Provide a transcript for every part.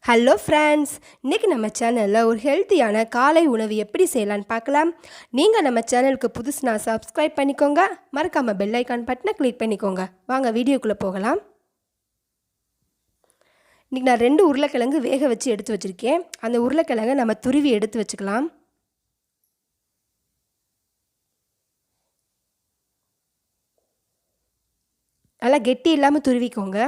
Hello friends, இன்றைக்கி நம்ம சேனலில் ஒரு ஹெல்த்தியான காலை உணவு எப்படி செய்யலான்னு பார்க்கலாம். நீங்கள் நம்ம சேனலுக்கு புதுசுனா சப்ஸ்கிரைப் பண்ணிக்கோங்க, மறக்காமல் பெல் ஐக்கான் பட்டனை கிளிக் பண்ணிக்கோங்க. வாங்க வீடியோக்குள்ளே போகலாம். இன்றைக்கி நான் 2 உருளைக்கிழங்கு வேக வச்சு எடுத்து வச்சுருக்கேன். அந்த உருளைக்கிழங்கை நம்ம துருவி எடுத்து வச்சுக்கலாம். நல்லா கெட்டி இல்லாமல் துருவிக்கோங்க.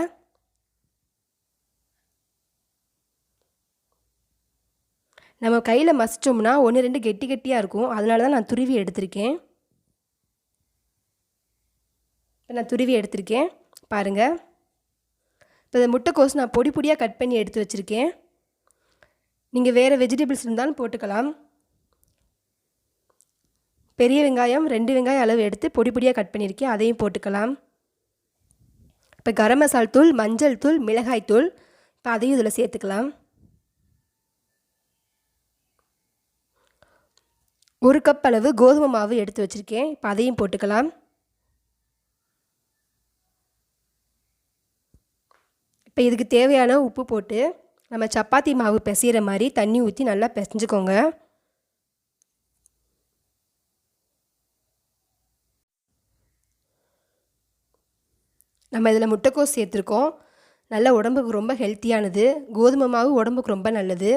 நம்ம கையில் மசிச்சோம்னா 1-2 கெட்டி கெட்டியாக இருக்கும். அதனால தான் நான் துருவி எடுத்திருக்கேன். இப்போ நான் துருவி எடுத்திருக்கேன் பாருங்கள். இப்போ இந்த முட்டைக்கோஸ் நான் பொடி பொடியாக கட் பண்ணி எடுத்து வச்சுருக்கேன். நீங்கள் வேறு வெஜிடபிள்ஸ் இருந்தாலும் போட்டுக்கலாம். பெரிய வெங்காயம் 2 வெங்காயம் அளவு எடுத்து பொடி பொடியாக கட் பண்ணியிருக்கேன், அதையும் போட்டுக்கலாம். இப்போ கரம் மசால் தூள், மஞ்சள் தூள், மிளகாய் தூள், இப்போ அதையும் இதில் சேர்த்துக்கலாம். 1 கப் அளவு கோதுமை மாவு எடுத்து வச்சுருக்கேன், இப்போ அதையும் போட்டுக்கலாம். இப்போ இதுக்கு தேவையான உப்பு போட்டு நம்ம சப்பாத்தி மாவு பிசைகிற மாதிரி தண்ணி ஊற்றி நல்லா பிசைஞ்சுக்கோங்க. நம்ம இதில் முட்டைக்கோஸ் சேர்த்துருக்கோம். நல்ல உடம்புக்கு ரொம்ப ஹெல்த்தியானது. கோதுமை மாவு உடம்புக்கு ரொம்ப நல்லது.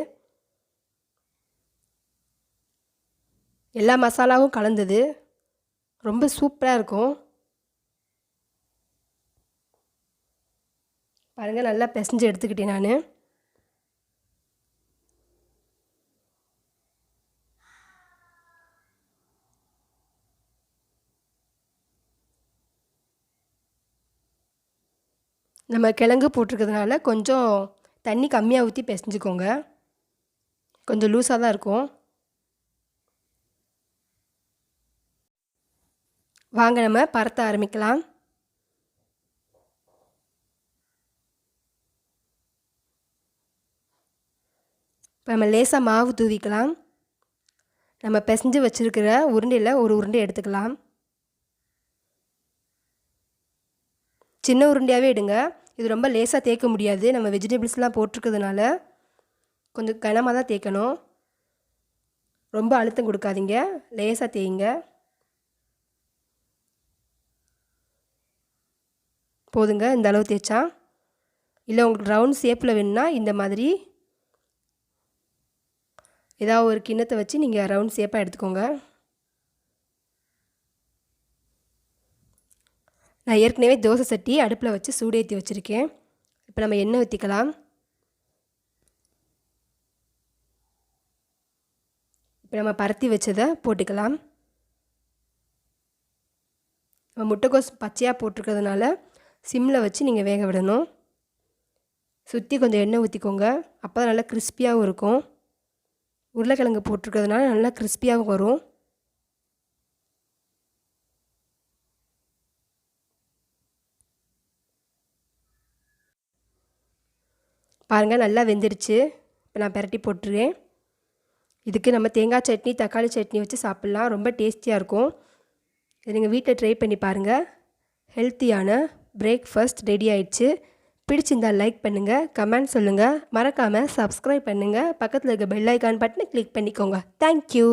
எல்லா மசாலாவும் கலந்தது, ரொம்ப சூப்பராக இருக்கும். பாருங்கள், நல்லா பிசைஞ்சு எடுத்துக்கிட்டேன் நான். நம்ம கிழங்கு போட்டிருக்கிறதுனால கொஞ்சம் தண்ணி கம்மியாக ஊற்றி பிசைஞ்சுக்கோங்க. கொஞ்சம் லூஸாக தான் இருக்கும். வாங்க நம்ம பரத்த ஆரம்பிக்கலாம். இப்போ நம்ம லேசாக மாவு தூவிக்கலாம். நம்ம பிசைஞ்சு வச்சுருக்கிற உருண்டையில் ஒரு உருண்டை எடுத்துக்கலாம். சின்ன உருண்டையாகவே எடுங்க. இது ரொம்ப லேசாக தேய்க்க முடியாது. நம்ம வெஜிடபிள்ஸ்லாம் போட்டிருக்கிறதுனால கொஞ்சம் கனமாக தான் தேய்க்கணும். ரொம்ப அழுத்தம் கொடுக்காதீங்க, லேசாக தேய்ங்க. போதுங்க, இந்த அளவு தேய்ச்சா. இல்லை உங்களுக்கு ரவுண்ட் ஷேப்பில் வேணும்னா இந்த மாதிரி ஏதாவது ஒரு கிண்ணத்தை வச்சு நீங்கள் ரவுண்ட் ஷேப்பாக எடுத்துக்கோங்க. நான் ஏற்கனவே தோசை சட்டி அடுப்பில் வச்சு சூடேற்றி வச்சுருக்கேன். இப்போ நம்ம எண்ணெய் ஊற்றிக்கலாம். இப்போ நம்ம பரத்தி வச்சதை போட்டுக்கலாம். நம்ம முட்டைக்கோஸ் பச்சையாக போட்டிருக்கிறதுனால சிம்மில் வச்சு நீங்கள் வேக விடணும். சுற்றி கொஞ்சம் எண்ணெய் ஊற்றிக்கோங்க, அப்போ தான் நல்லா கிறிஸ்பியாகவும் இருக்கும். உருளைக்கிழங்கு போட்டிருக்கிறதுனால நல்லா கிறிஸ்பியாகவும் வரும். பாருங்கள், நல்லா வெந்துடுச்சு. இப்போ நான் பரட்டி போட்டுருவேன். இதுக்கு நம்ம தேங்காய் சட்னி, தக்காளி சட்னி வச்சு சாப்பிட்லாம். ரொம்ப டேஸ்டியாக இருக்கும். இதை நீங்கள் வீட்டில் ட்ரை பண்ணி பாருங்கள். ஹெல்த்தியான பிரேக்ஃபாஸ்ட் ரெடி ஆயிடுச்சு. பிடிச்சிருந்தால் லைக் பண்ணுங்கள், கமெண்ட் சொல்லுங்கள், மறக்காமல் சப்ஸ்கிரைப் பண்ணுங்கள், பக்கத்தில் இருக்க பெல் ஐக்கான் பட்டனை கிளிக் பண்ணிக்கோங்க. தேங்க்யூ.